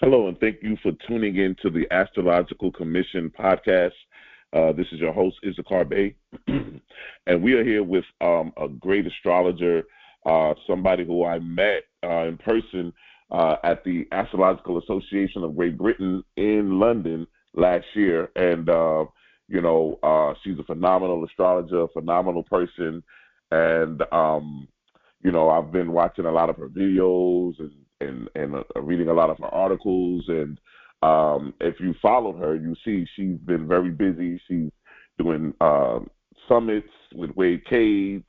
Hello, and thank you for tuning in to the Astrological Commission podcast. This is your host, Isar, and we are here with a great astrologer, somebody who I met in person at the Astrological Association of Great Britain in London last year. And, she's a phenomenal astrologer, a phenomenal person. And, I've been watching a lot of her videos and reading a lot of her articles. And if you followed her, you see she's been very busy. She's doing summits with Wade Cades.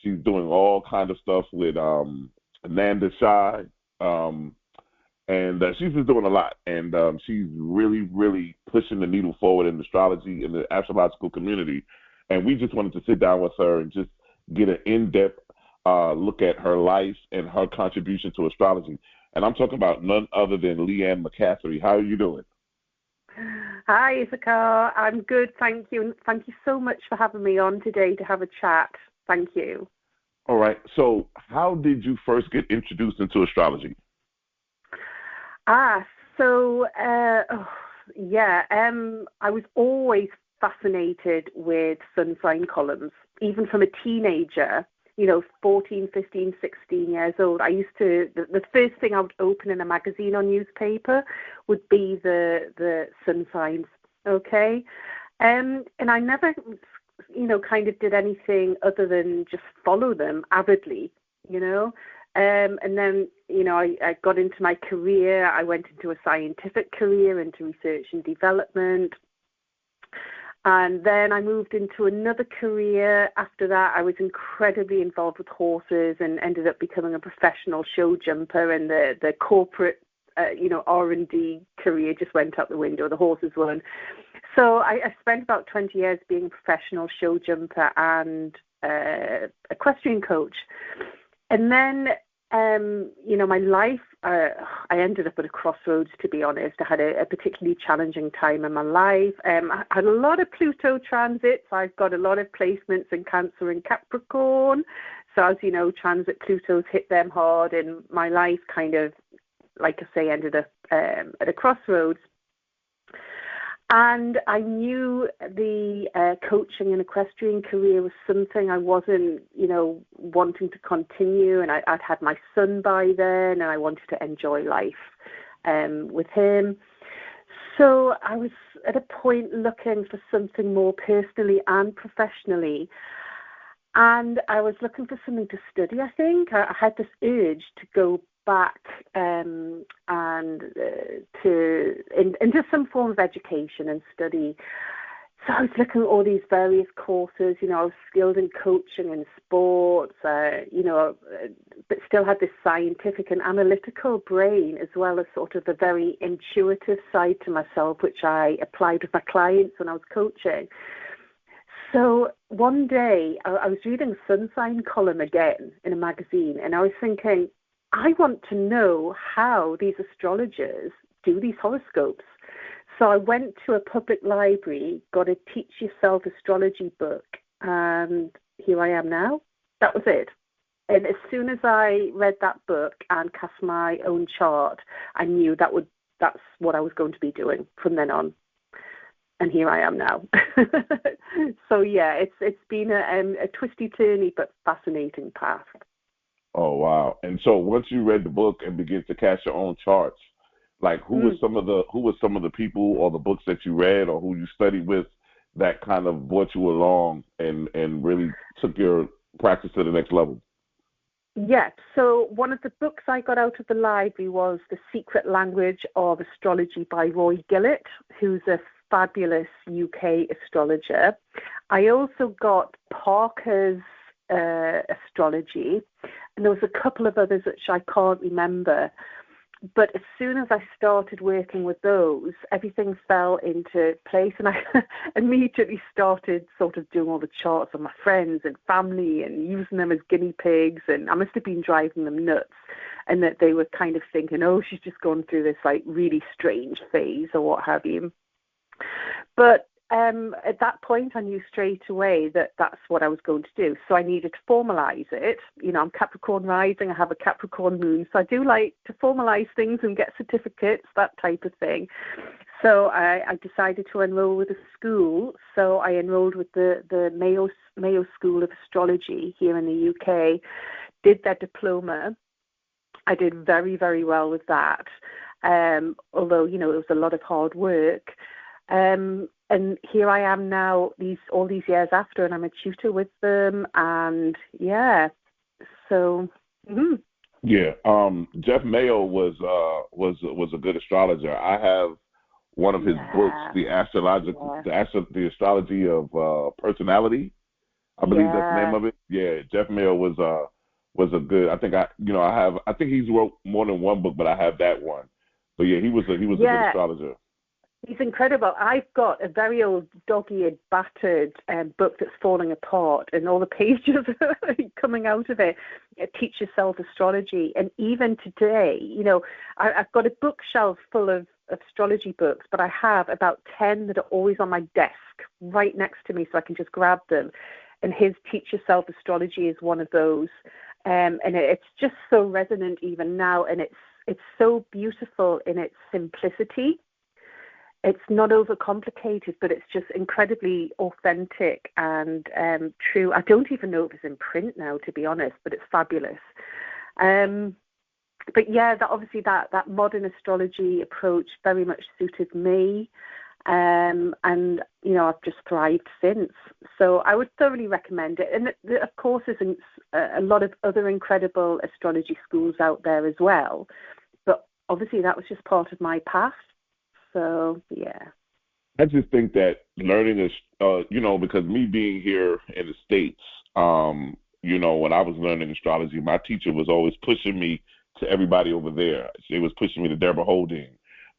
She's doing all kind of stuff with Ananda Shai. And she's just doing a lot. And she's really, really pushing the needle forward in astrology, in the astrological community. And we just wanted to sit down with her and just get an in-depth look at her life and her contribution to astrology. And I'm talking about none other than Lianne McCafferty. How are you doing? Hi, Isar. I'm good, thank you. And thank you so much for having me on today to have a chat. Thank you. All right. So how did you first get introduced into astrology? I was always fascinated with sun sign columns, even from a teenager. 14, 15, 16 years old. I used to, the first thing I would open in a magazine or newspaper would be the sun signs, okay? And I never, kind of did anything other than just follow them avidly, and then, I got into my career. I went into a scientific career, into research and development. And then I moved into another career. After that, I was incredibly involved with horses and ended up becoming a professional show jumper. And the corporate, R&D career just went out the window. The horses won. So I spent about 20 years being a professional show jumper and equestrian coach. And then, my life, I ended up at a crossroads, to be honest. I had a particularly challenging time in my life. I had a lot of Pluto transits. I've got a lot of placements in Cancer and Capricorn. So as you know, transit Plutos hit them hard, and my life kind of, like I say, ended up at a crossroads. And I knew the coaching and equestrian career was something I wasn't, wanting to continue. And I'd had my son by then, and I wanted to enjoy life with him. So I was at a point looking for something more personally and professionally. And I was looking for something to study, I think. I had this urge to go back and into some form of education and study. So I was looking at all these various courses. I was skilled in coaching and sports, but still had this scientific and analytical brain, as well as sort of the very intuitive side to myself, which I applied with my clients when I was coaching. So one day I was reading a sun sign column again in a magazine, and I was thinking, I want to know how these astrologers do these horoscopes. So I went to a public library, got a Teach Yourself Astrology book, and here I am now. That was it. And as soon as I read that book and cast my own chart, I knew that's what I was going to be doing from then on. And here I am now. So yeah, it's been a twisty-turny but fascinating path. Oh, wow. And so once you read the book and began to cast your own charts, like who were some of the people or the books that you read or who you studied with that kind of brought you along and really took your practice to the next level? Yeah, so one of the books I got out of the library was The Secret Language of Astrology by Roy Gillett, who's a fabulous UK astrologer. I also got Parker's Astrology, and there was a couple of others which I can't remember. But as soon as I started working with those, everything fell into place, and I immediately started sort of doing all the charts of my friends and family and using them as guinea pigs, and I must have been driving them nuts, and that they were kind of thinking, oh, she's just gone through this like really strange phase or what have you. But at that point, I knew straight away that that's what I was going to do. So I needed to formalize it. You know, I'm Capricorn rising. I have a Capricorn moon. So I do like to formalize things and get certificates, that type of thing. So I decided to enroll with a school. So I enrolled with the Mayo School of Astrology here in the UK, did their diploma. I did very, very well with that. Although, you know, it was a lot of hard work. And here I am now, all these years after, and I'm a tutor with them. And yeah, so. Mm-hmm. Yeah, Jeff Mayo was a good astrologer. I have one of his books, the Astrology of Personality. I believe that's the name of it. Yeah, Jeff Mayo was a good. I think he's wrote more than one book, but I have that one. So yeah, he was a good astrologer. He's incredible. I've got a very old dog-eared, battered book that's falling apart, and all the pages are coming out of it. Teach Yourself Astrology. And even today, you know, I've got a bookshelf full of astrology books, but I have about 10 that are always on my desk right next to me so I can just grab them. And his Teach Yourself Astrology is one of those. And it's just so resonant even now, and it's so beautiful in its simplicity. It's not overcomplicated, but it's just incredibly authentic and true. I don't even know if it's in print now, to be honest, but it's fabulous. But yeah, that modern astrology approach very much suited me. And, you know, I've just thrived since. So I would thoroughly recommend it. And of course, there's a lot of other incredible astrology schools out there as well. But obviously that was just part of my path. So, yeah. I just think that learning is, you know, because me being here in the States, you know, when I was learning astrology, my teacher was always pushing me to everybody over there. She was pushing me to Deborah Holding.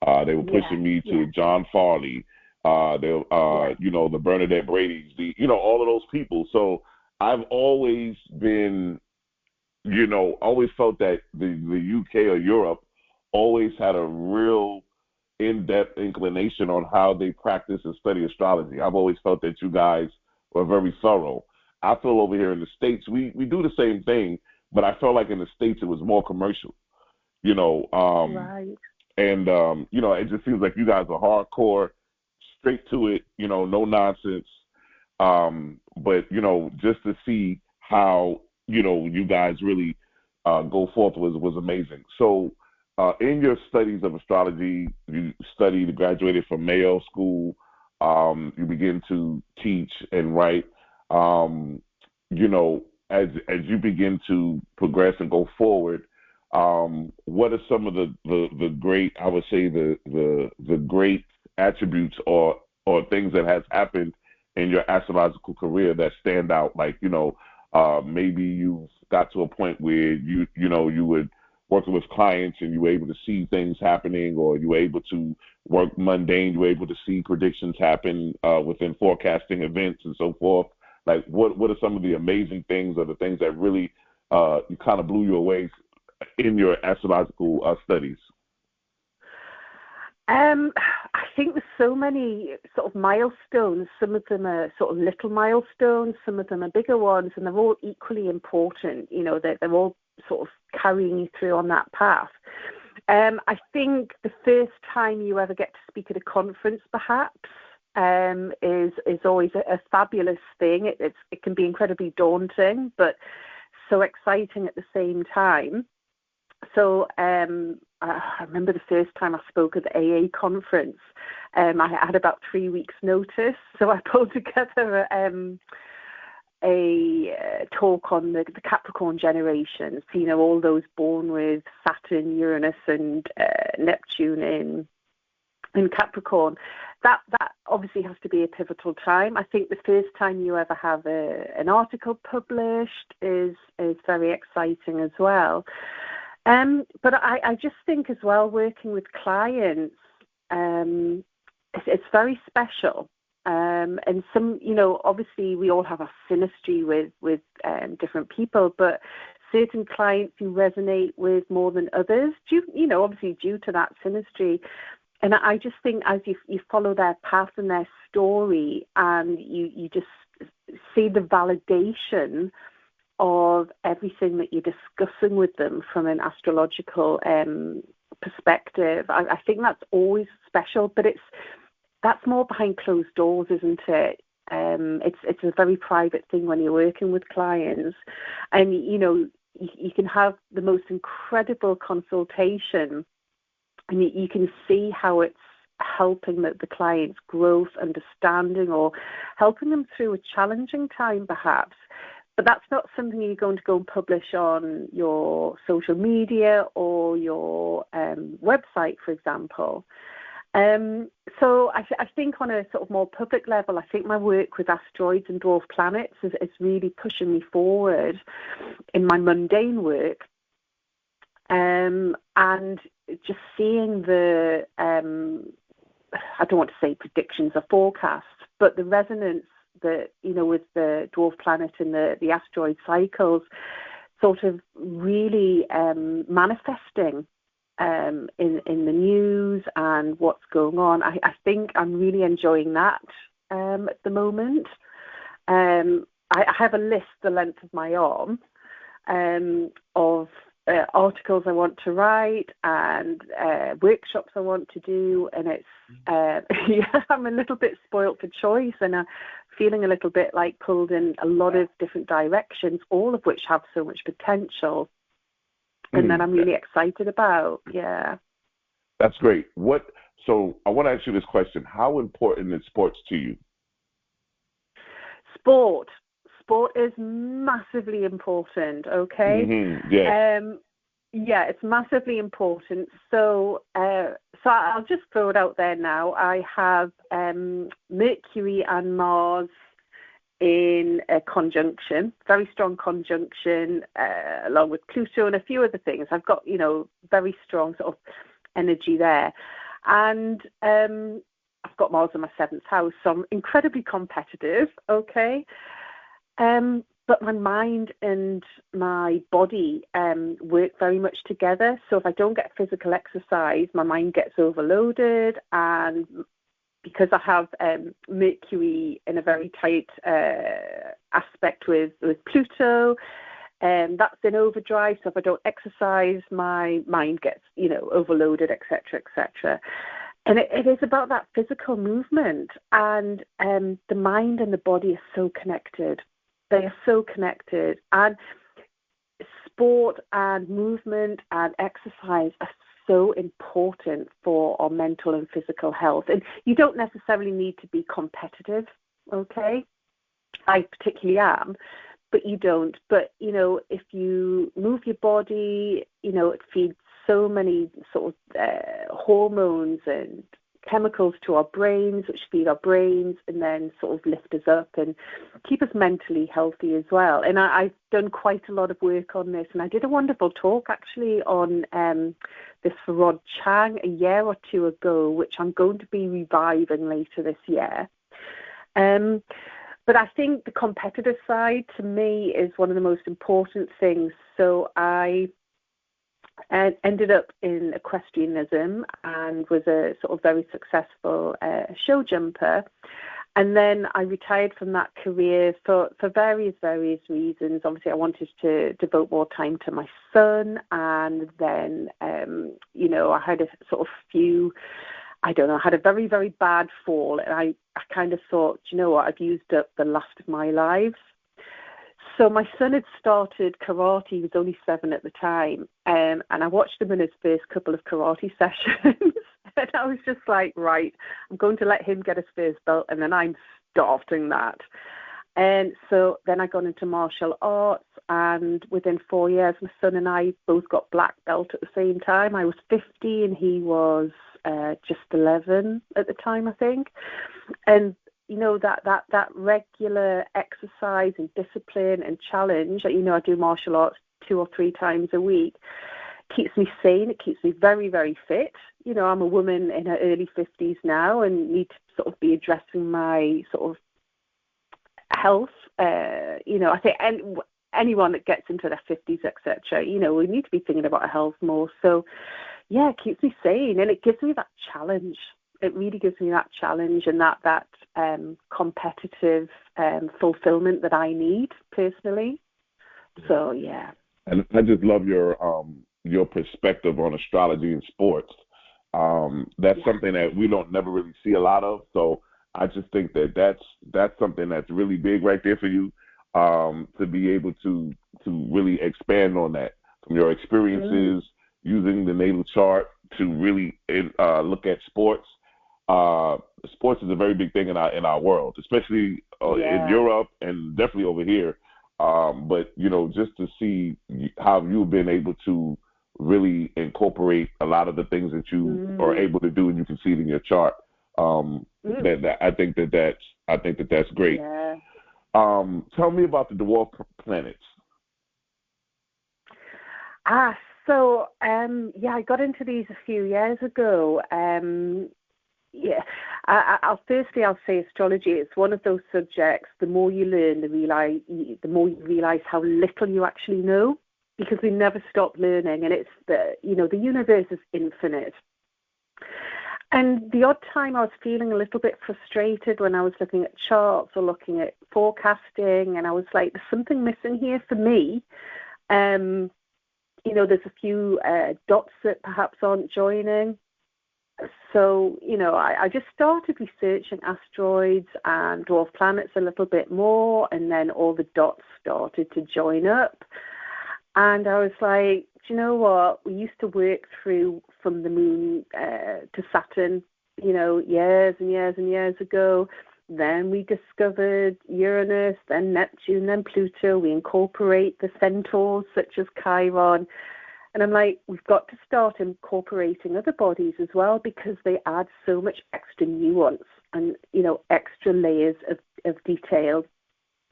They were pushing me to John Farley. You know, the Bernadette Brady's, you know, all of those people. So I've always been, you know, always felt that the UK or Europe always had a real in-depth inclination on how they practice and study astrology. I've always felt that you guys were very thorough. I feel over here in the States, we do the same thing, but I felt like in the States it was more commercial, you know. Right. And, you know, it just seems like you guys are hardcore, straight to it, you know, no nonsense. But, you know, just to see how, you know, you guys really go forth was amazing. So, in your studies of astrology, you graduated from Mayo School, you begin to teach and write. You know, as you begin to progress and go forward, what are some of the great, I would say the great attributes or things that has happened in your astrological career that stand out? Like, you know, maybe you got to a point where you would working with clients and you were able to see things happening, or you were able to work mundane, you were able to see predictions happen within forecasting events and so forth. Like, what are some of the amazing things or the things that really kind of blew you away in your astrological studies? I think there's so many sort of milestones. Some of them are sort of little milestones, some of them are bigger ones, and they're all equally important. You know, they're all sort of carrying you through on that path. I think the first time you ever get to speak at a conference, perhaps, is always a fabulous thing. It can be incredibly daunting, but so exciting at the same time. So I remember the first time I spoke at the AA conference. I had about 3 weeks' notice, so I pulled together a talk on the Capricorn generations. You know, all those born with Saturn, Uranus, and Neptune in Capricorn. That obviously has to be a pivotal time. I think the first time you ever have an article published is very exciting as well. But I just think as well, working with clients, it's very special. And some, you know, obviously we all have a synastry with different people, but certain clients you resonate with more than others, obviously due to that synastry. And I just think as you follow their path and their story, and you just see the validation of everything that you're discussing with them from an astrological perspective, I think that's always special. But that's more behind closed doors, isn't it? It's a very private thing when you're working with clients, and you can have the most incredible consultation, and you can see how it's helping the client's growth, understanding, or helping them through a challenging time perhaps. But that's not something you're going to go and publish on your social media or your website, for example. So I think on a sort of more public level, I think my work with asteroids and dwarf planets is really pushing me forward in my mundane work. And just seeing the, I don't want to say predictions or forecasts, but the resonance that, with the dwarf planet and the asteroid cycles sort of really manifesting in the news and what's going on. I think I'm really enjoying that at the moment. I have a list the length of my arm of articles I want to write and workshops I want to do, and it's I'm a little bit spoilt for choice, and feeling a little bit like pulled in a lot of different directions, all of which have so much potential, and that I'm really excited about. Yeah, that's great. So I want to ask you this question: how important is sports to you? Sport is massively important, okay? Mm-hmm. Yeah. Yeah, it's massively important. So I'll just throw it out there now. I have Mercury and Mars in a conjunction, very strong conjunction, along with Pluto and a few other things. I've got, very strong sort of energy there. And I've got Mars in my 7th house, so I'm incredibly competitive, okay? But my mind and my body work very much together. So if I don't get physical exercise, my mind gets overloaded. And because I have Mercury in a very tight aspect with Pluto, that's in overdrive. So if I don't exercise, my mind gets, overloaded, etc., etc. And it is about that physical movement. And the mind and the body are so connected. They are so connected, and sport and movement and exercise are so important for our mental and physical health. And you don't necessarily need to be competitive, okay? I particularly am, but you don't. But, if you move your body, it feeds so many sort of hormones and chemicals to our brains, which feed our brains and then sort of lift us up and keep us mentally healthy as well. And I've done quite a lot of work on this, and I did a wonderful talk actually on this for Rod Chang a year or two ago, which I'm going to be reviving later this year. But I think the competitive side to me is one of the most important things. So I ended up in equestrianism and was a sort of very successful show jumper. And then I retired from that career for various reasons. Obviously, I wanted to devote more time to my son. And then, I had a sort of I had a very, very bad fall. And I kind of thought, I've used up the last of my lives. So my son had started karate. He was only 7 at the time. And I watched him in his first couple of karate sessions. And I was just like, right, I'm going to let him get his first belt, and then I'm starting that. And so then I got into martial arts, and within 4 years, my son and I both got black belt at the same time. I was 50 and he was just 11 at the time, I think. And that regular exercise and discipline and challenge, I do martial arts 2 or 3 times a week, keeps me sane. It keeps me very, very fit. I'm a woman in her early 50s now and need to sort of be addressing my sort of health. I think anyone that gets into their 50s, etc., we need to be thinking about our health more. So it keeps me sane, and it gives me that challenge. It really gives me that challenge and that competitive fulfillment that I need personally. So, yeah. And I just love your perspective on astrology and sports. That's something that we don't never really see a lot of. So I just think that's something that's really big right there for you, to be able to really expand on that from your experiences using the natal chart to really look at sports. Sports is a very big thing in our world, especially in Europe and definitely over here. But just to see how you've been able to really incorporate a lot of the things that you are able to do, and you can see it in your chart. I think that's great. Yeah. Tell me about the dwarf planets. So I got into these a few years ago. I'll say astrology. It's one of those subjects. The more you learn, the more you realize how little you actually know, because we never stop learning, and it's the universe is infinite. And the odd time I was feeling a little bit frustrated when I was looking at charts or looking at forecasting, and I was like, there's something missing here for me. There's a few dots that perhaps aren't joining. So, I just started researching asteroids and dwarf planets a little bit more, and then all the dots started to join up. And I was like, do you know what? We used to work through from the moon to Saturn, years and years and years ago. Then we discovered Uranus, then Neptune, then Pluto. We incorporate the centaurs such as Chiron. And I'm like, we've got to start incorporating other bodies as well, because they add so much extra nuance and, extra layers of detail.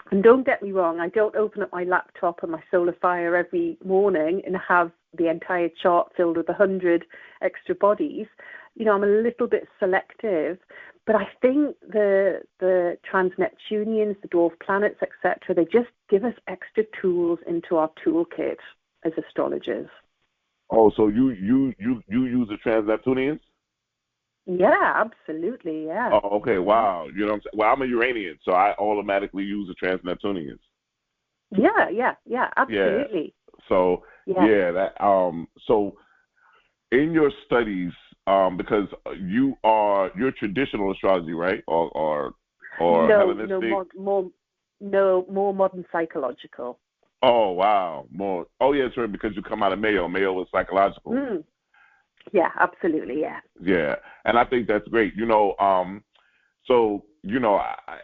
And don't get me wrong, I don't open up my laptop and my solar fire every morning and have the entire chart filled with 100 extra bodies. I'm a little bit selective, but I think the trans-Neptunians, the dwarf planets, etc., they just give us extra tools into our toolkit as astrologers. Oh, so you use the trans-Neptunians? Yeah, absolutely, yeah. Oh, okay, wow. You know what I'm saying? Well, I'm a Uranian, so I automatically use the trans-Neptunians. Yeah, absolutely. Yeah. So, so in your studies, because you're traditional astrology, right? Or Hellenistic? more modern psychological. Oh, wow. More. Oh, yeah, that's right, because you come out of Mayo. Mayo is psychological. Yeah, absolutely, yeah. Yeah, and I think that's great.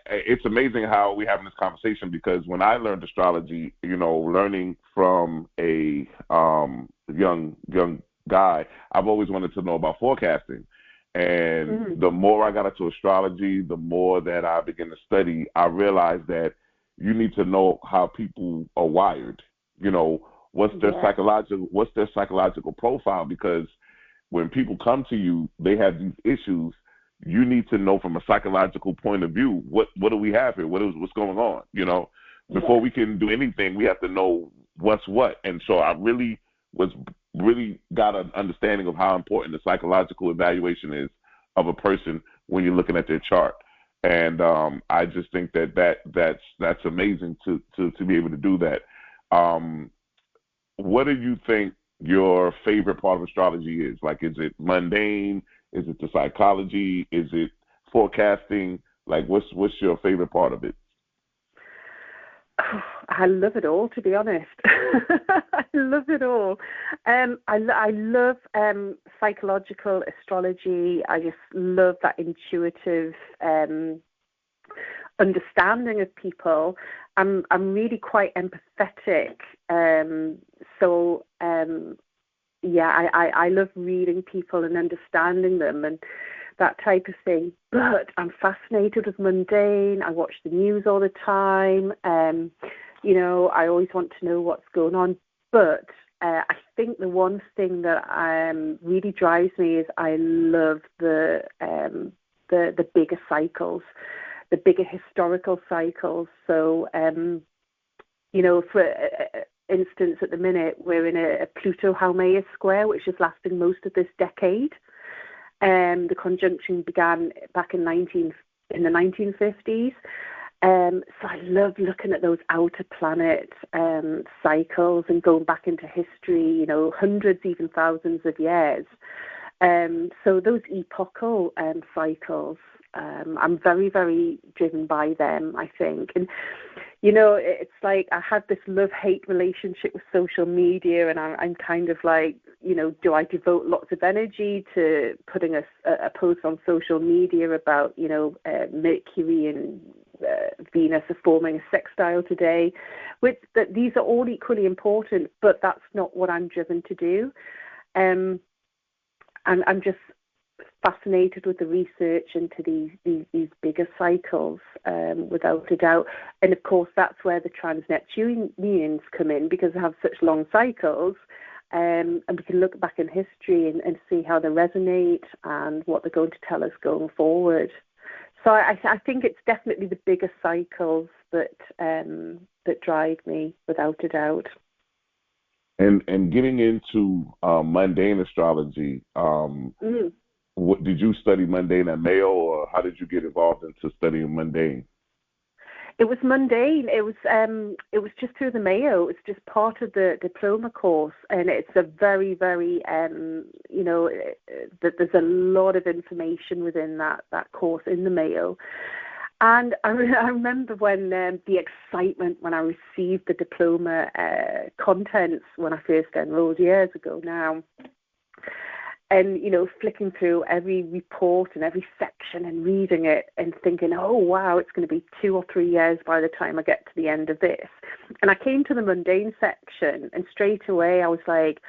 It's amazing how we're having this conversation, because when I learned astrology, learning from a young guy, I've always wanted to know about forecasting. And the more I got into astrology, the more that I began to study, I realized that you need to know how people are wired. What's their psychological profile, because when people come to you, they have these issues. You need to know from a psychological point of view, what do we have here? What's going on? Before we can do anything, we have to know what's what. And so I really got an understanding of how important the psychological evaluation is of a person when you're looking at their chart. And I just think that's amazing to be able to do that. What do you think your favorite part of astrology is? Like, is it mundane? Is it the psychology? Is it forecasting? Like, what's your favorite part of it? I love it all, to be honest. I love it all. I love psychological astrology. I just love that intuitive understanding of people. I'm really quite empathetic. I love reading people and understanding them and that type of thing. But I'm fascinated with mundane. I watch the news all the time. I always want to know what's going on. But I think the one thing that really drives me is I love the bigger cycles, the bigger historical cycles. So, for instance, at the minute, we're in a Pluto-Haumea square, which is lasting most of this decade. The conjunction began back in the 1950s. So I love looking at those outer planet cycles and going back into history, hundreds, even thousands of years. So those epochal cycles, I'm very, very driven by them, I think. And, it's like I have this love-hate relationship with social media, and I'm kind of like, do I devote lots of energy to putting a post on social media about, Mercury and Venus are forming a sextile today? These are all equally important, but that's not what I'm driven to do. And I'm just fascinated with the research into these bigger cycles, without a doubt. And of course, that's where the trans-Neptunians come in, because they have such long cycles. And we can look back in history and see how they resonate and what they're going to tell us going forward. So I think it's definitely the bigger cycles that drive me, without a doubt. And getting into mundane astrology, what did you study mundane at Mayo, or how did you get involved into studying mundane? It was mundane. It was just through the Mayo. It's just part of the diploma course, and it's a very, very there's a lot of information within that course in the Mayo. And I remember when the excitement when I received the diploma contents when I first enrolled years ago now. And, flicking through every report and every section and reading it and thinking, oh, wow, it's going to be 2 or 3 years by the time I get to the end of this. And I came to the mundane section, and straight away I was like,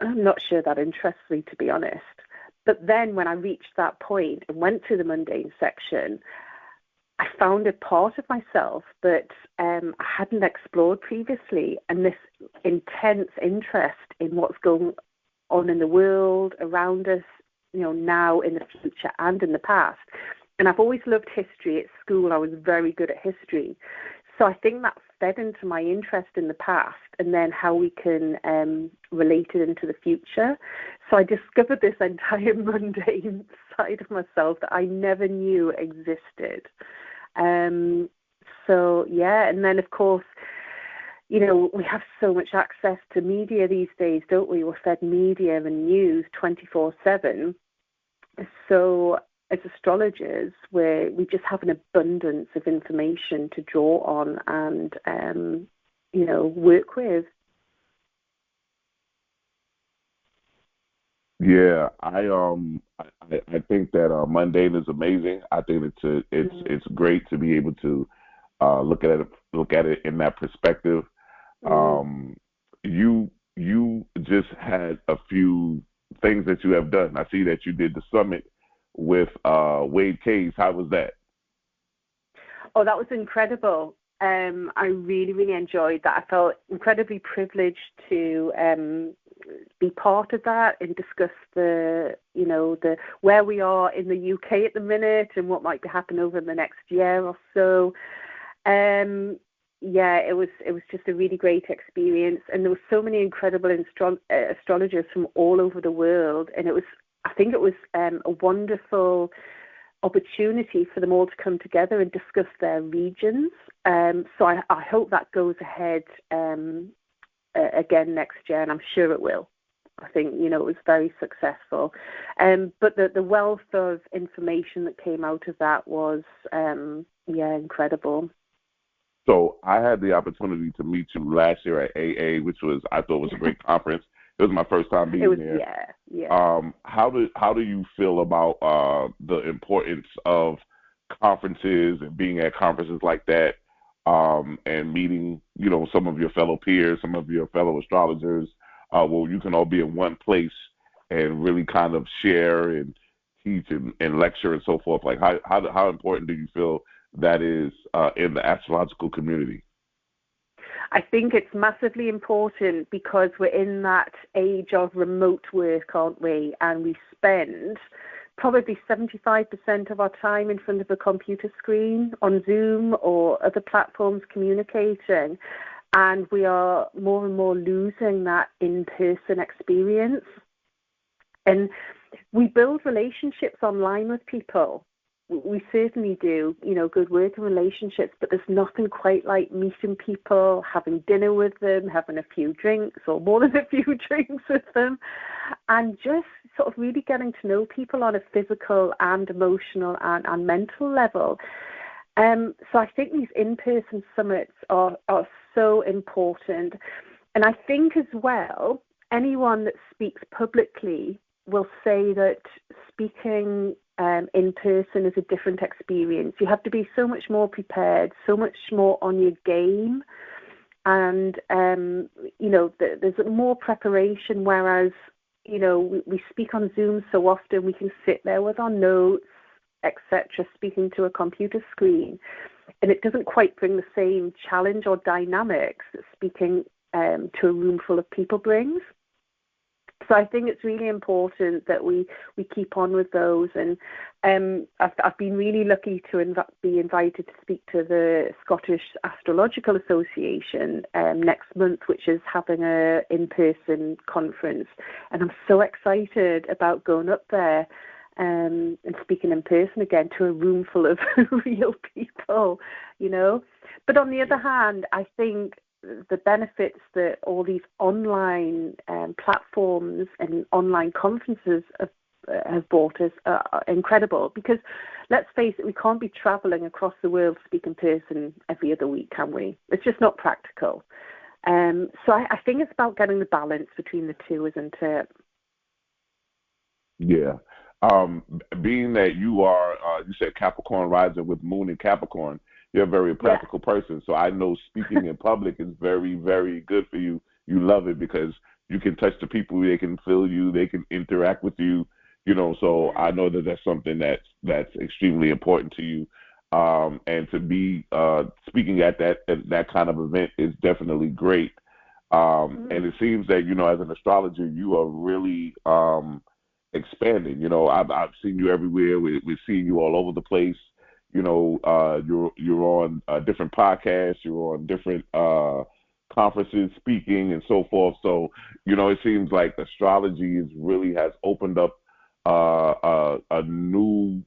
I'm not sure that interests me, to be honest. But then when I reached that point and went to the mundane section, I found a part of myself that I hadn't explored previously, and this intense interest in what's going on in the world around us, now, in the future, and in the past. And I've always loved history. At school, I was very good at history. So I think that fed into my interest in the past, and then how we can relate it into the future. So I discovered this entire mundane side of myself that I never knew existed. And then, of course, we have so much access to media these days, don't we? We're fed media and news 24/7. So as astrologers, we just have an abundance of information to draw on and, work with. Yeah, I think that mundane is amazing. I think it's great to be able to look at it in that perspective. You just had a few things that you have done. I see that you did the summit with Wade Case. How was that? Oh, that was incredible. I really, really enjoyed that. I felt incredibly privileged to be part of that and discuss the where we are in the UK at the minute and what might be happening over the next year or so. It was just a really great experience, and there were so many incredible astrologers from all over the world, and I think it was a wonderful opportunity for them all to come together and discuss their regions. So I hope that goes ahead again next year, and I'm sure it will. I think, it was very successful. But the wealth of information that came out of that was, incredible. So I had the opportunity to meet you last year at AA, which I thought was a great conference. It was my first time being there. Yeah. How do you feel about the importance of conferences and being at conferences like that, and meeting, some of your fellow peers, some of your fellow astrologers, where you can all be in one place and really kind of share and teach and lecture and so forth? Like how important do you feel that is in the astrological community? I think it's massively important because we're in that age of remote work, aren't we? And we spend probably 75% of our time in front of a computer screen on Zoom or other platforms communicating. and we are more and more losing that in-person experience. And we build relationships online with people. We certainly do, good working relationships, but there's nothing quite like meeting people, having dinner with them, having a few drinks or more than a few drinks with them, and just sort of really getting to know people on a physical and emotional and mental level. So I think these in-person summits are so important. And I think as well, anyone that speaks publicly will say that speaking in person is a different experience. You have to be so much more prepared, so much more on your game. And, there's more preparation, whereas, we speak on Zoom so often, we can sit there with our notes, etc., speaking to a computer screen, and it doesn't quite bring the same challenge or dynamics that speaking to a room full of people brings. So I think it's really important that we keep on with those. And I've been really lucky to be invited to speak to the Scottish Astrological Association next month, which is having a in-person conference. And I'm so excited about going up there and speaking in person again to a room full of real people, But on the other hand, I think the benefits that all these online platforms and online conferences have brought us are incredible, because let's face it, we can't be traveling across the world to speak in person every other week, can we? It's just not practical. So I think it's about getting the balance between the two, isn't it? Yeah. Being that you are, you said Capricorn rising with Moon in Capricorn, you're a very practical person. So I know speaking in public is very, very good for you. You love it because you can touch the people, they can feel you, they can interact with you, so I know that that's something that's extremely important to you. And to be speaking at that kind of event is definitely great. And it seems that, as an astrologer, you are really expanding. I've seen you everywhere. We're seeing you all over the place. You're on different podcasts. You're on different conferences, speaking, and so forth. So, it seems like astrology has opened up a new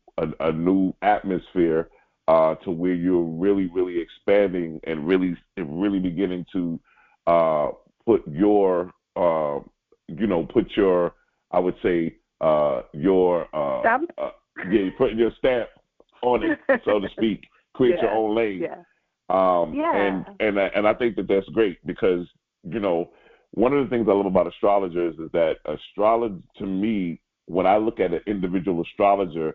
atmosphere to where you're really, really expanding and really beginning to put your I would say your stamp. You're putting your stamp on it, so to speak. Create your own lane. And I think that that's great because one of the things I love about astrologers is that astrology, to me, when I look at an individual astrologer,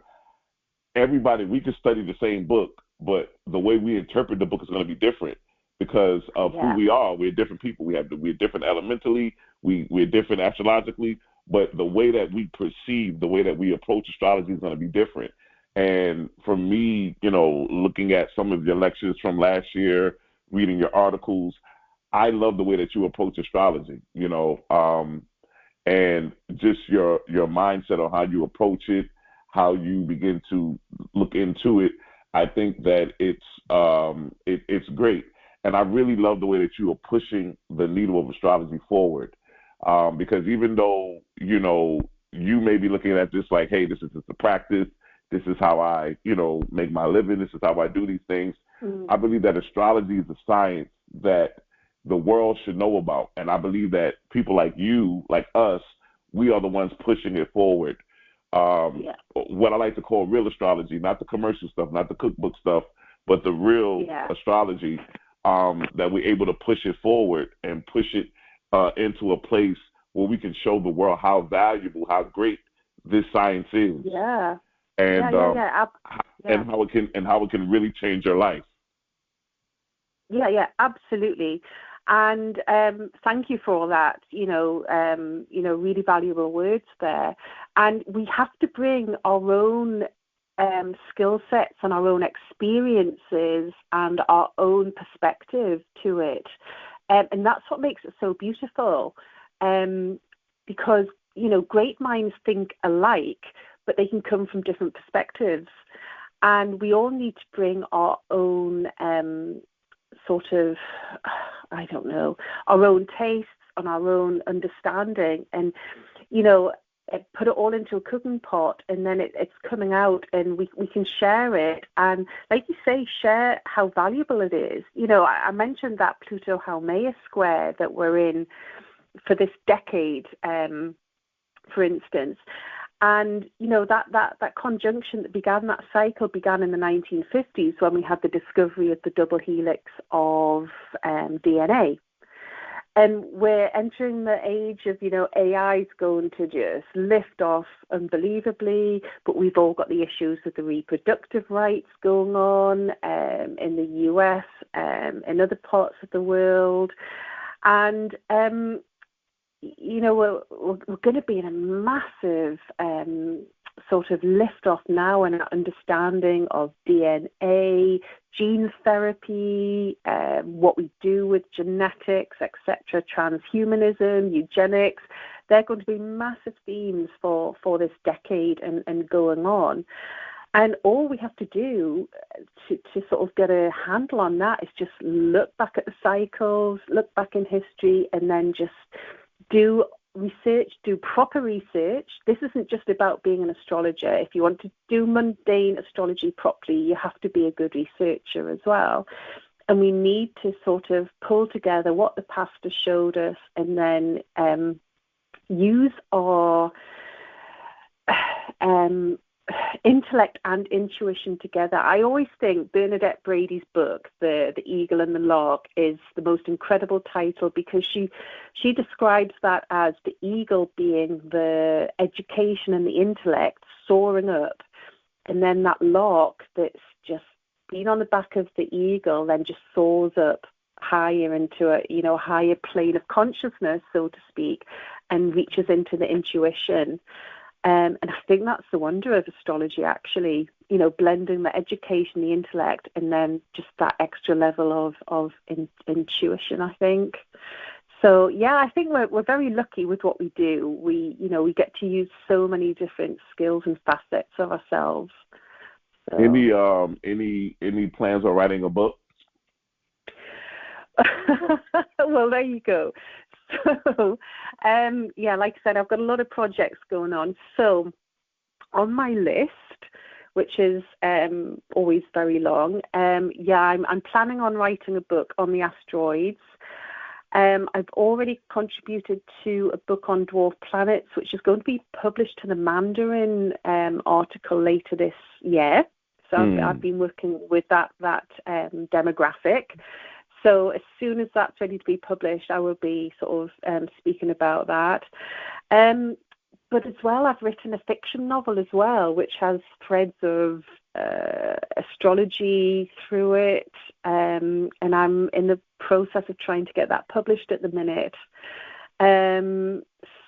we can study the same book, but the way we interpret the book is going to be different because of who we are. We're different people. We're different elementally. We're different astrologically, but the way that we perceive, the way that we approach astrology is going to be different. And for me, looking at some of your lectures from last year, reading your articles, I love the way that you approach astrology, and just your mindset on how you approach it, how you begin to look into it. I think that it's great. And I really love the way that you are pushing the needle of astrology forward. Because even though, you may be looking at this like, hey, this is just a practice. This is how I, make my living. This is how I do these things. I believe that astrology is a science that the world should know about. And I believe that people like you, like us, we are the ones pushing it forward. What I like to call real astrology, not the commercial stuff, not the cookbook stuff, but the real astrology, that we're able to push it forward and push it into a place where we can show the world how valuable, how great this science is. And how it can really change your life. Absolutely. And thank you for all that, really valuable words there. And we have to bring our own skill sets and our own experiences and our own perspective to it. And that's what makes it so beautiful, because, great minds think alike, but they can come from different perspectives. And we all need to bring our own sort of, I don't know, our own tastes, on our own understanding, and, you know, put it all into a cooking pot, and then it's coming out, and we can share it. And like you say, share how valuable it is. You know, I mentioned that Pluto-Haumea square that we're in for this decade, for instance. And, you know, that conjunction that began, that cycle began in the 1950s when we had the discovery of the double helix of DNA. And we're entering the age of, you know, AI is going to just lift off unbelievably, but we've all got the issues with the reproductive rights going on in the US, in other parts of the world. And, you know, we're going to be in a massive sort of lift off now in our understanding of DNA, gene therapy, what we do with genetics, etc., transhumanism, eugenics. They're going to be massive themes for this decade and going on. And all we have to do to sort of get a handle on that is just look back at the cycles, look back in history, and then just do research, do proper research. This isn't just about being an astrologer. If you want to do mundane astrology properly, you have to be a good researcher as well. And we need to sort of pull together what the past has showed us, and then use our intellect and intuition together. I always think Bernadette Brady's book, The Eagle and the Lark, is the most incredible title, because she describes that as the eagle being the education and the intellect soaring up, and then that lark that's just been on the back of the eagle then just soars up higher into a, you know, higher plane of consciousness, so to speak, and reaches into the intuition. And I think that's the wonder of astrology, actually, you know, blending the education, the intellect, and then just that extra level of intuition, I think. So, yeah, I think we're very lucky with what we do. We get to use so many different skills and facets of ourselves. So. Any plans on writing a book? Well, there you go. So, yeah, like I said, I've got a lot of projects going on. So on my list, which is always very long, I'm planning on writing a book on the asteroids. I've already contributed to a book on dwarf planets, which is going to be published to the Mandarin article later this year. So I've been working with that demographic. So as soon as that's ready to be published, I will be sort of speaking about that. But as well, I've written a fiction novel as well, which has threads of astrology through it. And I'm in the process of trying to get that published at the minute.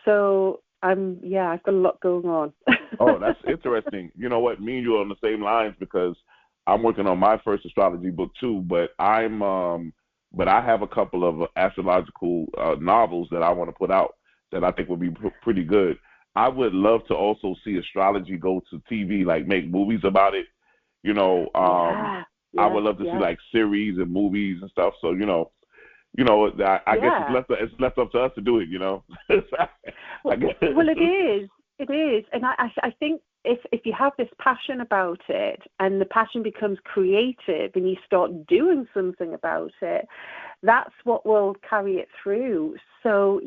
So I've got a lot going on. Oh, that's interesting. You know what? Me and you are on the same lines, because I'm working on my first astrology book too, but I have a couple of astrological novels that I want to put out that I think would be pretty good. I would love to also see astrology go to TV, like make movies about it. You know, I would love to see like series and movies and stuff. So, I guess it's left up to us to do it, you know. Well, it is. It is. And I think if you have this passion about it, and the passion becomes creative, and you start doing something about it, that's what will carry it through. So,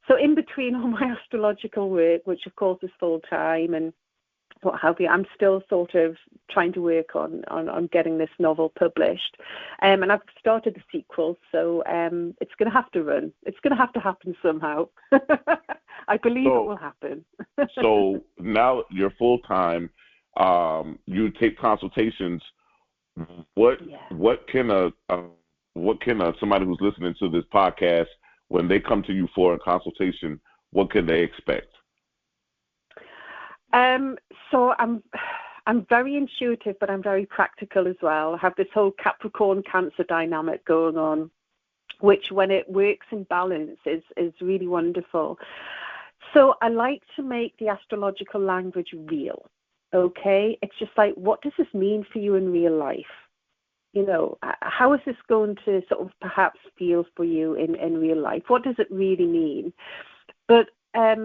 so in between all my astrological work, which of course is full-time and what have you, I'm still sort of trying to work on getting this novel published. And I've started the sequel, so it's going to have to run. It's going to have to happen somehow. I believe it will happen. So now you're full-time. You take consultations. What can somebody who's listening to this podcast, when they come to you for a consultation, what can they expect? So I'm very intuitive, but I'm very practical as well. I have this whole Capricorn Cancer dynamic going on, which when it works in balance is really wonderful. So I like to make the astrological language real. Okay, it's just like, what does this mean for you in real life? how is this going to sort of perhaps feel for you in real life? What does it really mean? But at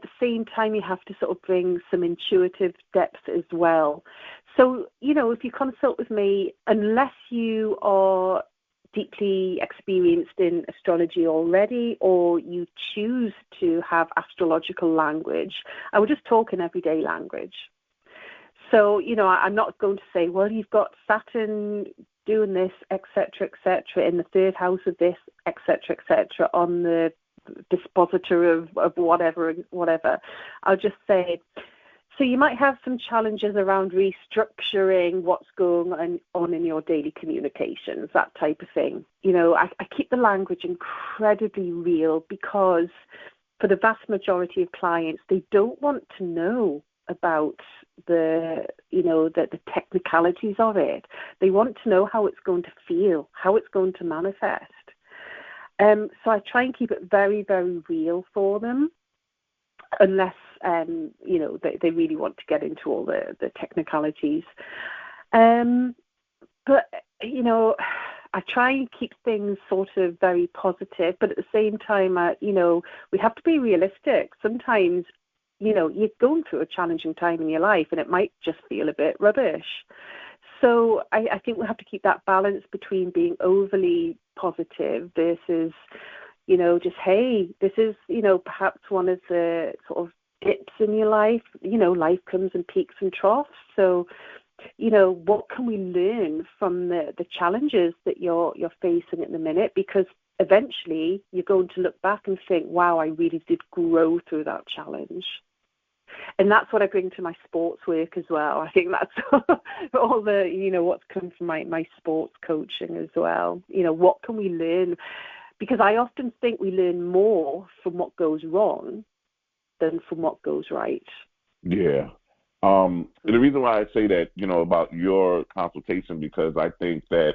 the same time, you have to sort of bring some intuitive depth as well. So, if you consult with me, unless you are deeply experienced in astrology already, or you choose to have astrological language, I would just talk in everyday language. So, I'm not going to say, well, you've got Saturn doing this, etc., in the third house of this, etc., on the dispositor of whatever. I'll just say, so you might have some challenges around restructuring what's going on in your daily communications, that type of thing. I keep the language incredibly real because for the vast majority of clients, they don't want to know about the technicalities of it. They want to know how it's going to feel, how it's going to manifest. So I try and keep it very, very real for them, unless they really want to get into all the technicalities. But I try and keep things sort of very positive, but at the same time, we have to be realistic. Sometimes you're going through a challenging time in your life and it might just feel a bit rubbish. So I think we have to keep that balance between being overly positive versus, just, hey, this is, perhaps one of the sort of dips in your life. Life comes in peaks and troughs. So, what can we learn from the challenges that you're facing at the minute? Because eventually you're going to look back and think, wow, I really did grow through that challenge. And that's what I bring to my sports work as well. I think that's all the, what's come from my sports coaching as well. What can we learn? Because I often think we learn more from what goes wrong than from what goes right. Yeah. And the reason why I say that, about your consultation, because I think that,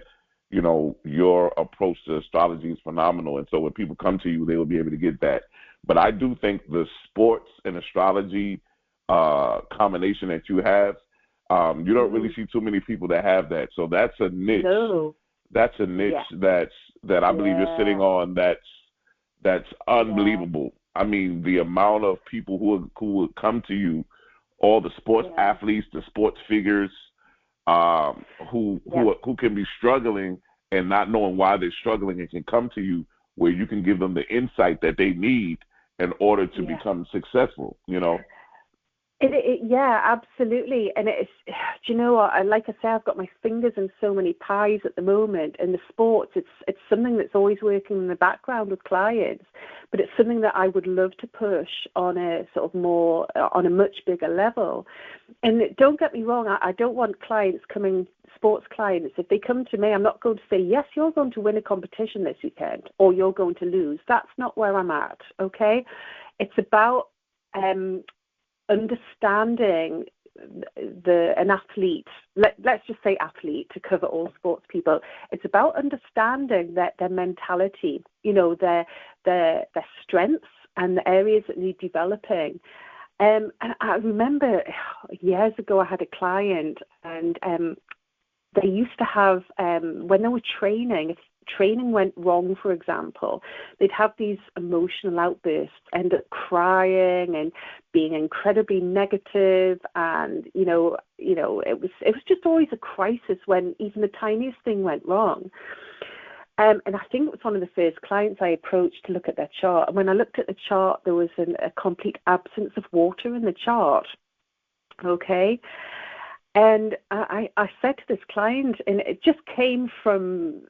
your approach to astrology is phenomenal. And so when people come to you, they will be able to get that. But I do think the sports and astrology combination that you have, you don't really see too many people that have that. So that's a niche. No. That's a niche that I believe you're sitting on. That's unbelievable. I mean, the amount of people who would come to you, all the sports athletes, the sports figures, who can be struggling and not knowing why they're struggling, and can come to you where you can give them the insight that they need in order to become successful. Yeah, absolutely. And it's, do you know what? Like I say, I've got my fingers in so many pies at the moment. And the sports, it's something that's always working in the background with clients, but it's something that I would love to push on a sort of more, on a much bigger level. And don't get me wrong, I don't want clients sports clients, if they come to me, I'm not going to say, yes, you're going to win a competition this weekend or you're going to lose. That's not where I'm at, okay? It's about understanding an athlete, let's just say athlete to cover all sports people. It's about understanding their mentality, their strengths and the areas that need developing. And I remember years ago I had a client, and they used to have, when they were training, if training went wrong, for example, they'd have these emotional outbursts, end up crying and being incredibly negative, and it was just always a crisis when even the tiniest thing went wrong. And I think it was one of the first clients I approached to look at their chart. And when I looked at the chart, there was a complete absence of water in the chart. Okay. And I said to this client, and it just came from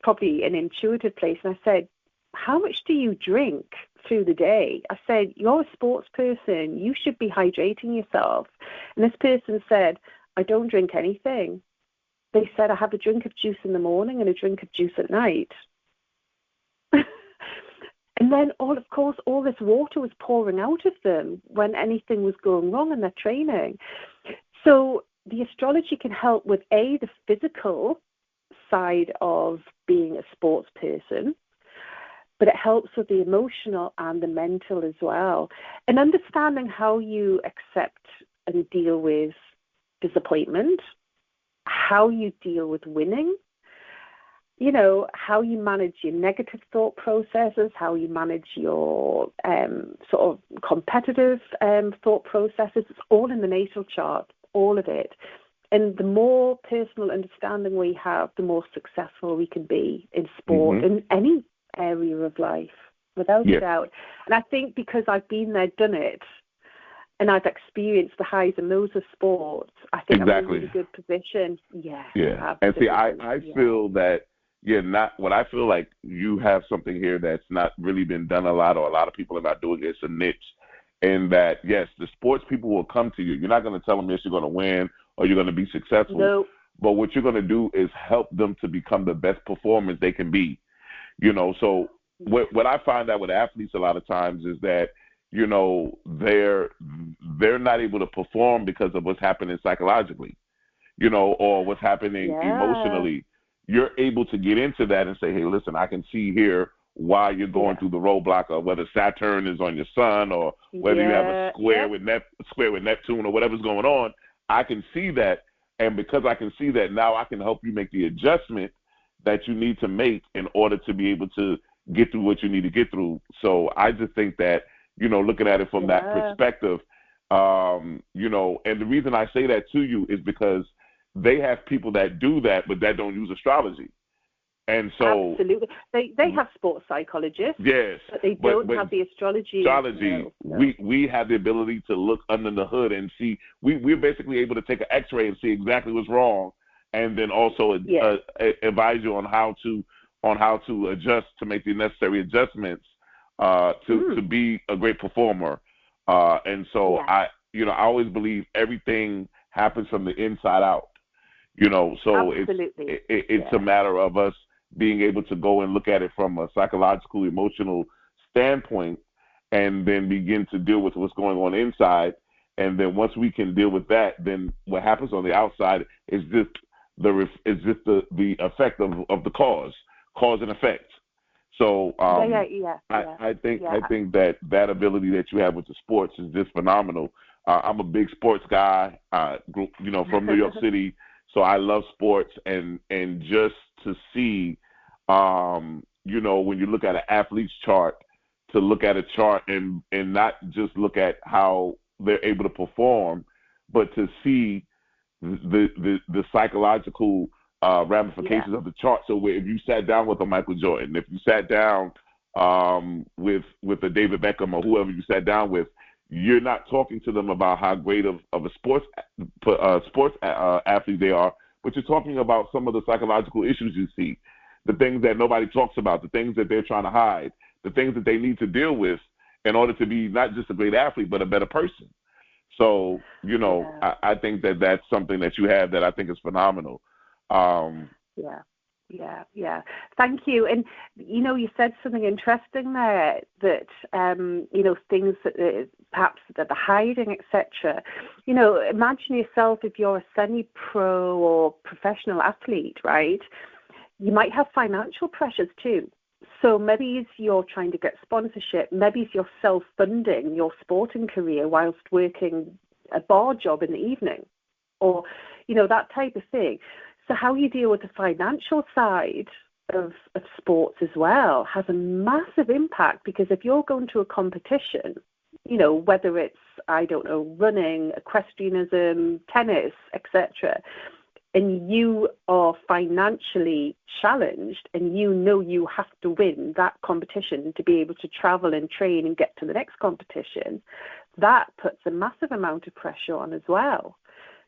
probably an intuitive place, and I said, how much do you drink through the day? I said, you're a sports person, you should be hydrating yourself. And this person said, I don't drink anything. They said, I have a drink of juice in the morning and a drink of juice at night. And then all this water was pouring out of them when anything was going wrong in their training. So the astrology can help with the physical side of being a sports person, but it helps with the emotional and the mental as well. And understanding how you accept and deal with disappointment, how you deal with winning, how you manage your negative thought processes, how you manage your sort of competitive thought processes. It's all in the natal chart, all of it. And the more personal understanding we have, the more successful we can be in sport, in any area of life, without a doubt. And I think because I've been there, done it, and I've experienced the highs and lows of sports, I think I'm in a really good position. Yeah. And see, I feel that I feel like you have something here that's not really been done a lot, or a lot of people are not doing it. It's a niche. And that, yes, the sports people will come to you. You're not going to tell them, yes, you're going to win or you're going to be successful. No. But what you're going to do is help them to become the best performers they can be. So what I find out with athletes a lot of times is that, they're not able to perform because of what's happening psychologically, or what's happening emotionally. You're able to get into that and say, hey, listen, I can see here why you're going through the roadblock, or whether Saturn is on your sun, or whether you have a square with Neptune, or whatever's going on. I can see that, and because I can see that, now I can help you make the adjustment that you need to make in order to be able to get through what you need to get through. So I just think that, looking at it from that perspective, and the reason I say that to you is because they have people that do that, but that don't use astrology. And so absolutely, they have sports psychologists. Yes, but they don't have the astrology. No. We have the ability to look under the hood and see. We're basically able to take an X-ray and see exactly what's wrong, and then also advise you on how to adjust, to make the necessary adjustments to be a great performer. And so I always believe everything happens from the inside out. So it's a matter of us being able to go and look at it from a psychological, emotional standpoint, and then begin to deal with what's going on inside. And then once we can deal with that, then what happens on the outside is just the effect of the cause and effect. So I think that ability that you have with the sports is just phenomenal. I'm a big sports guy, from New York City. So I love sports, and just to see, when you look at an athlete's chart, to look at a chart and not just look at how they're able to perform, but to see the psychological ramifications of the chart. So if you sat down with a Michael Jordan, if you sat down with a David Beckham, or whoever you sat down with, you're not talking to them about how great of a sports athlete they are, but you're talking about some of the psychological issues you see, the things that nobody talks about, the things that they're trying to hide, the things that they need to deal with in order to be not just a great athlete, but a better person. So, I think that that's something that you have that I think is phenomenal. Yeah. Thank you. And, you said something interesting there, that, things that perhaps that they're hiding, etc. Imagine yourself if you're a semi-pro or professional athlete, right? You might have financial pressures too. So maybe as you're trying to get sponsorship, maybe as you're self-funding your sporting career whilst working a bar job in the evening, or, that type of thing. So how you deal with the financial side of sports as well has a massive impact, because if you're going to a competition, whether it's, running, equestrianism, tennis, etc., and you are financially challenged and you have to win that competition to be able to travel and train and get to the next competition, that puts a massive amount of pressure on as well.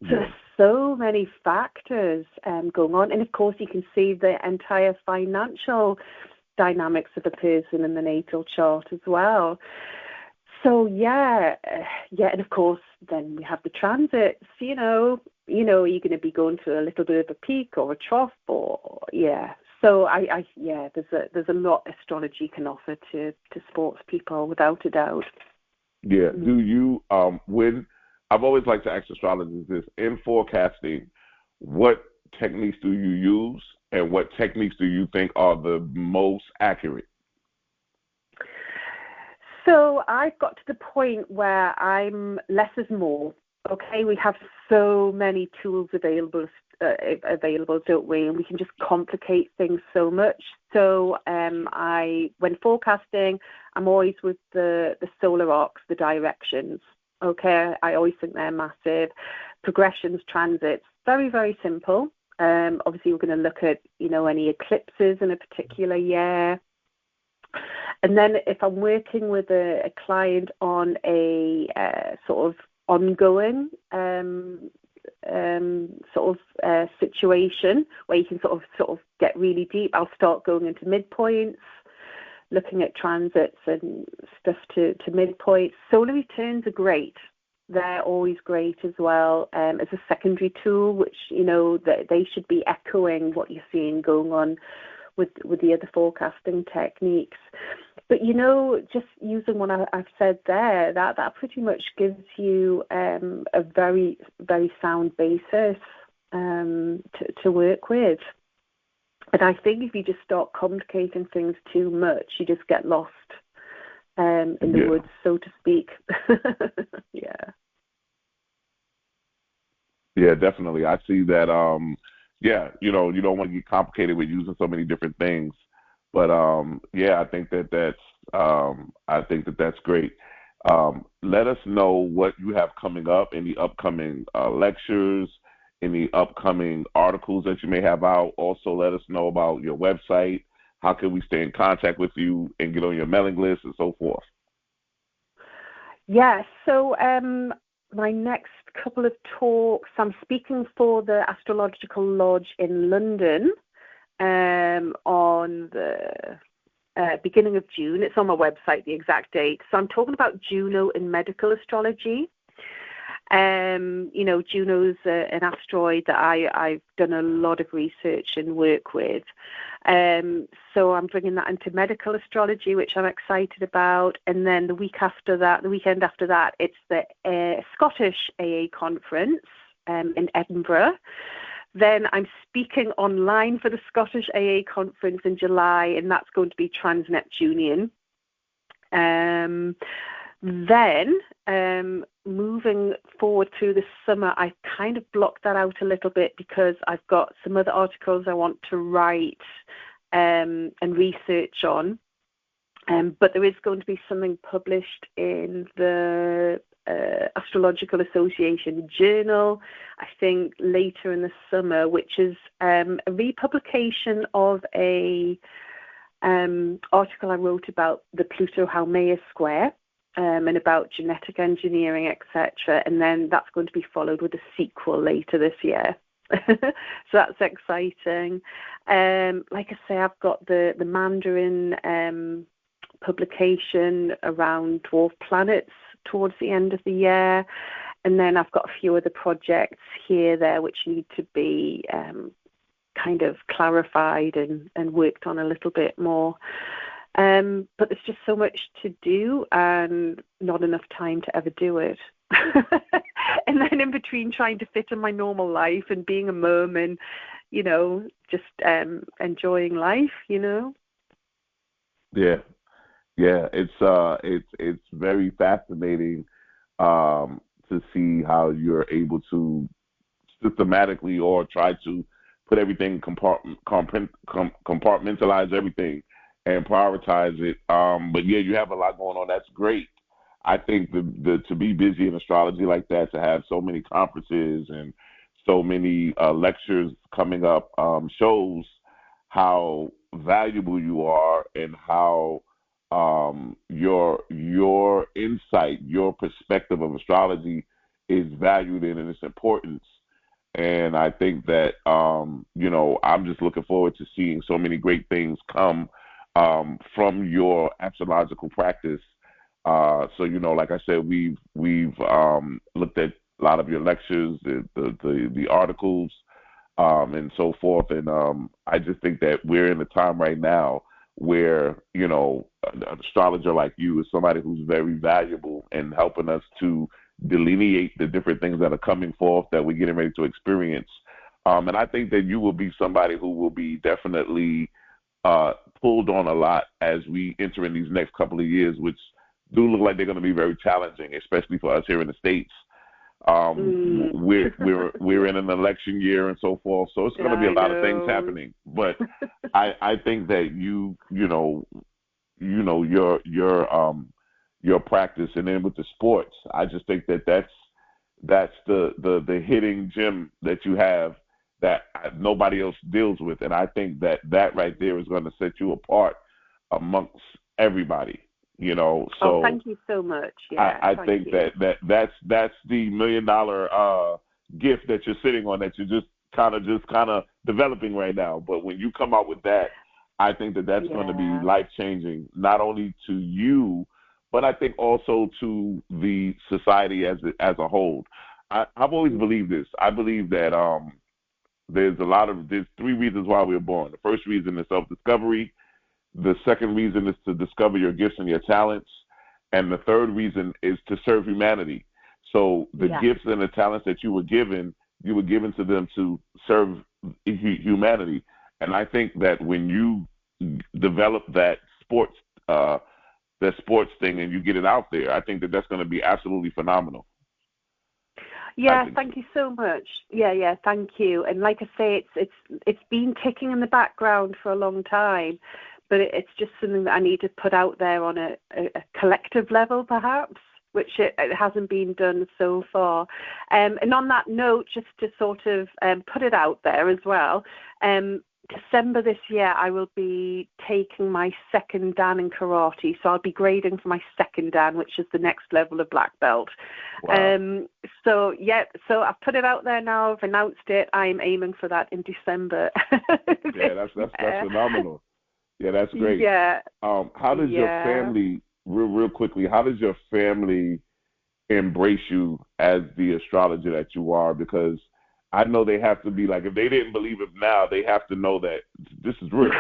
So there's so many factors going on. And, of course, you can see the entire financial dynamics of the person in the natal chart as well. So, and, of course, then we have the transits, you're going to be going through a little bit of a peak or a trough, or, So, there's a lot astrology can offer to sports people, without a doubt. Yeah. Do you, I've always liked to ask astrologers this, in forecasting, what techniques do you use, and what techniques do you think are the most accurate? So I've got to the point where I'm less is more. Okay, we have so many tools available, don't we? And we can just complicate things so much. So when forecasting, I'm always with the solar arcs, the directions. Okay, I always think they're massive. Progressions, transits, very, very simple. Obviously, we're going to look at, any eclipses in a particular year. And then if I'm working with a client on a sort of ongoing situation where you can sort of get really deep, I'll start going into midpoints, looking at transits and stuff to midpoints. Solar returns are great. They're always great as well as a secondary tool, which, that they should be echoing what you're seeing going on with the other forecasting techniques. But, just using what I've said there, that pretty much gives you a very, very sound basis to work with. And I think if you just start complicating things too much, you just get lost in the woods, so to speak. Yeah, definitely. I see that. You don't want to get complicated with using so many different things. But I think that's great. Let us know what you have coming up, any upcoming lectures, any upcoming articles that you may have out. Also, let us know about your website. How can we stay in contact with you and get on your mailing list and so forth? Yeah, so my next couple of talks, I'm speaking for the Astrological Lodge in London on the beginning of June. It's on my website, the exact date. So I'm talking about Juno in medical astrology. Juno's an asteroid that I've done a lot of research and work with. So I'm bringing that into medical astrology, which I'm excited about. And then the weekend after that, it's the Scottish AA conference in Edinburgh. Then I'm speaking online for the Scottish AA conference in July, and that's going to be Trans-Neptunian. Then moving forward through the summer, I kind of blocked that out a little bit because I've got some other articles I want to write and research on. But there is going to be something published in the Astrological Association Journal, I think later in the summer, which is a republication of a article I wrote about the Pluto-Haumea square. And about genetic engineering, etc. And then that's going to be followed with a sequel later this year. So that's exciting. Like I say, I've got the Mandarin publication around dwarf planets towards the end of the year. And then I've got a few other projects there which need to be kind of clarified and worked on a little bit more. But there's just so much to do and not enough time to ever do it. And then in between trying to fit in my normal life and being a mum and, just enjoying life, Yeah. It's very fascinating to see how you're able to systematically or try to put everything, compartmentalize everything and prioritize it. But you have a lot going on. That's great. I think to be busy in astrology like that, to have so many conferences and so many lectures coming up, shows how valuable you are and how your insight, your perspective of astrology is valued in its importance. And I think that I'm just looking forward to seeing so many great things come from your astrological practice. So like I said, we've looked at a lot of your lectures, the articles, and so forth. And I just think that we're in a time right now where an astrologer like you is somebody who's very valuable in helping us to delineate the different things that are coming forth that we're getting ready to experience. And I think that you will be somebody who will be definitely pulled on a lot as we enter in these next couple of years, which do look like they're going to be very challenging, especially for us here in the States. We're in an election year and so forth, so it's going to be a lot of things happening. But I think that your practice, and then with the sports, I just think that's the hidden gem that you have that nobody else deals with, and I think that right there is going to set you apart amongst everybody. So thank you so much. Yeah, I think that's the $1 million gift that you're sitting on, that you're just kind of developing right now. But when you come out with that, I think that's going to be life-changing, not only to you, but I think also to the society as a whole. I've always believed this. I believe that there's 3 reasons why we're born. The first reason is self-discovery. The second reason is to discover your gifts and your talents. And the third reason is to serve humanity. So the gifts and the talents that you were given to them to serve humanity. And I think that when you develop that sports thing and you get it out there, I think that's going to be absolutely phenomenal. Yeah, thank you so much. Yeah, thank you. And like I say, it's been ticking in the background for a long time, but it's just something that I need to put out there on a collective level, perhaps, which it hasn't been done so far. And on that note, just to sort of put it out there as well, December this year, I will be taking my second Dan in karate. So I'll be grading for my second Dan, which is the next level of black belt. Wow. So I've put it out there now. I've announced it. I'm aiming for that in December. Yeah, that's phenomenal. Yeah, that's great. Yeah. How does your family, real quickly, how does your family embrace you as the astrologer that you are? Because I know they have to be like, if they didn't believe it now, they have to know that this is real.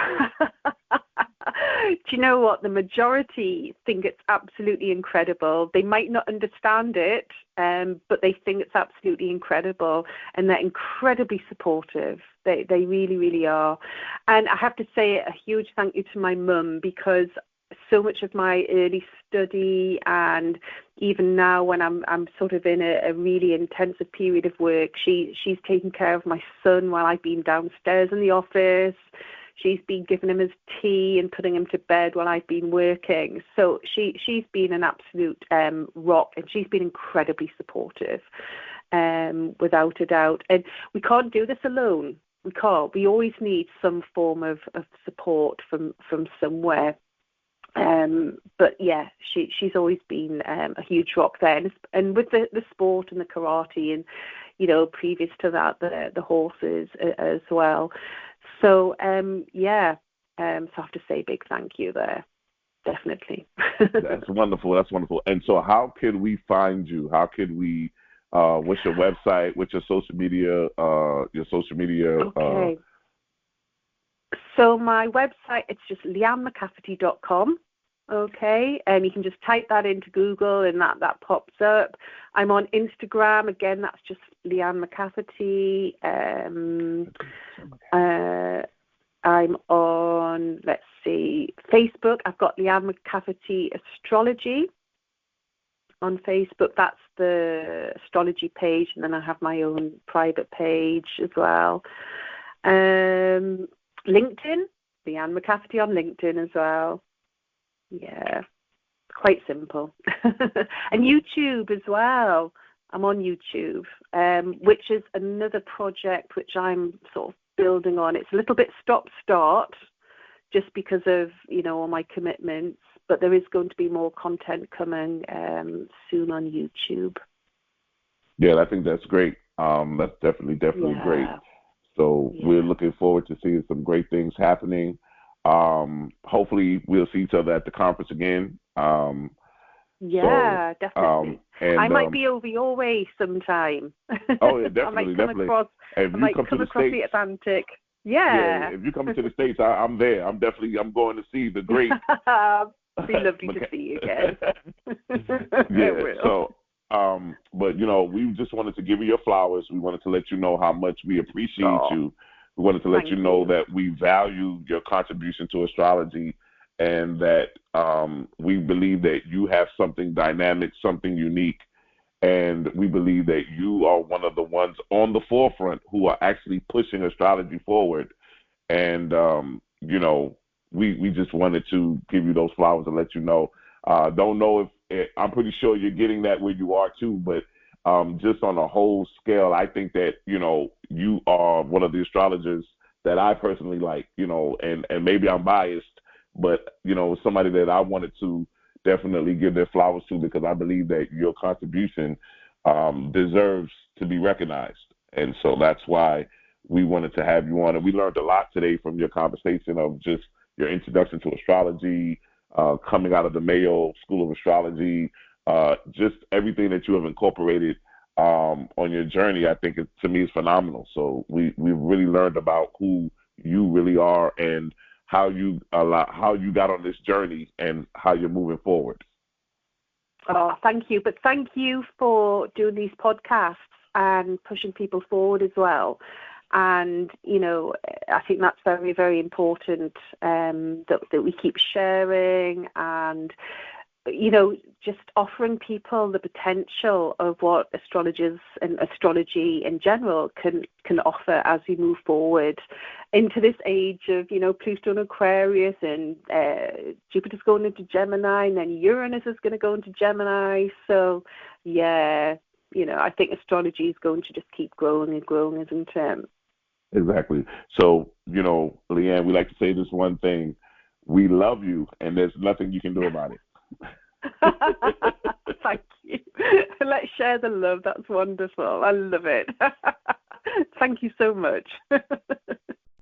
Do you know what? The majority think it's absolutely incredible. They might not understand it, but they think it's absolutely incredible, and they're incredibly supportive. They really, really are. And I have to say a huge thank you to my mum, because so much of my early study, and even now when I'm sort of in a really intensive period of work, she's taken care of my son while I've been downstairs in the office. She's been giving him his tea and putting him to bed while I've been working. So she's been an absolute rock, and she's been incredibly supportive, without a doubt. And we can't do this alone. We can't. We always need some form of support from somewhere. But yeah, she's always been a huge rock there, and with the sport and the karate, and previous to that the horses as well. So so I have to say a big thank you there, definitely. That's wonderful. And so, how can we find you? How can we? What's your website? What's your social media? Okay. So my website, it's just liannemccafferty.com. Okay, and you can just type that into Google, and that pops up. I'm on Instagram, again, that's just Lianne McCafferty. I'm on, Facebook. I've got Lianne McCafferty Astrology on Facebook. That's the astrology page, and then I have my own private page as well. LinkedIn, Lianne McCafferty on LinkedIn as well. Yeah, quite simple. And YouTube as well. I'm on YouTube, which is another project which I'm sort of building on. It's a little bit stop-start just because of, all my commitments, but there is going to be more content coming soon on YouTube. Yeah, I think that's great. That's definitely great. So we're looking forward to seeing some great things happening. Hopefully we'll see each other at the conference again. Definitely. And I might be over your way sometime. Oh, yeah, definitely, I might come across the Atlantic. Yeah. If you come to the States, I'm there. I'm going to see the great. It'd be lovely to see you again. So, but we just wanted to give you your flowers. We wanted to let you know how much we appreciate you. We wanted to let you know that we value your contribution to astrology, and that we believe that you have something dynamic, something unique, And we believe that you are one of the ones on the forefront who are actually pushing astrology forward. And, we just wanted to give you those flowers and let you know. Don't know if I'm pretty sure you're getting that where you are too, but just on a whole scale, I think that, you are one of the astrologers that I personally like, and maybe I'm biased, but, somebody that I wanted to definitely give their flowers to because I believe that your contribution deserves to be recognized. And so that's why we wanted to have you on. And we learned a lot today from your conversation of just your introduction to astrology, coming out of the Mayo School of Astrology, just everything that you have incorporated on your journey. I think to me is phenomenal. So we've really learned about who you really are and how you got on this journey and how you're moving forward. Oh, thank you. But thank you for doing these podcasts and pushing people forward as well. And, I think that's very, very important that we keep sharing and, just offering people the potential of what astrologers and astrology in general can offer as we move forward into this age of, Pluto and Aquarius and Jupiter's going into Gemini and then Uranus is going to go into Gemini. So, yeah, I think astrology is going to just keep growing and growing, isn't it? Exactly. So, Lianne, we like to say this one thing. We love you, and there's nothing you can do about it. Thank you. Let's share the love. That's wonderful. I love it. Thank you so much.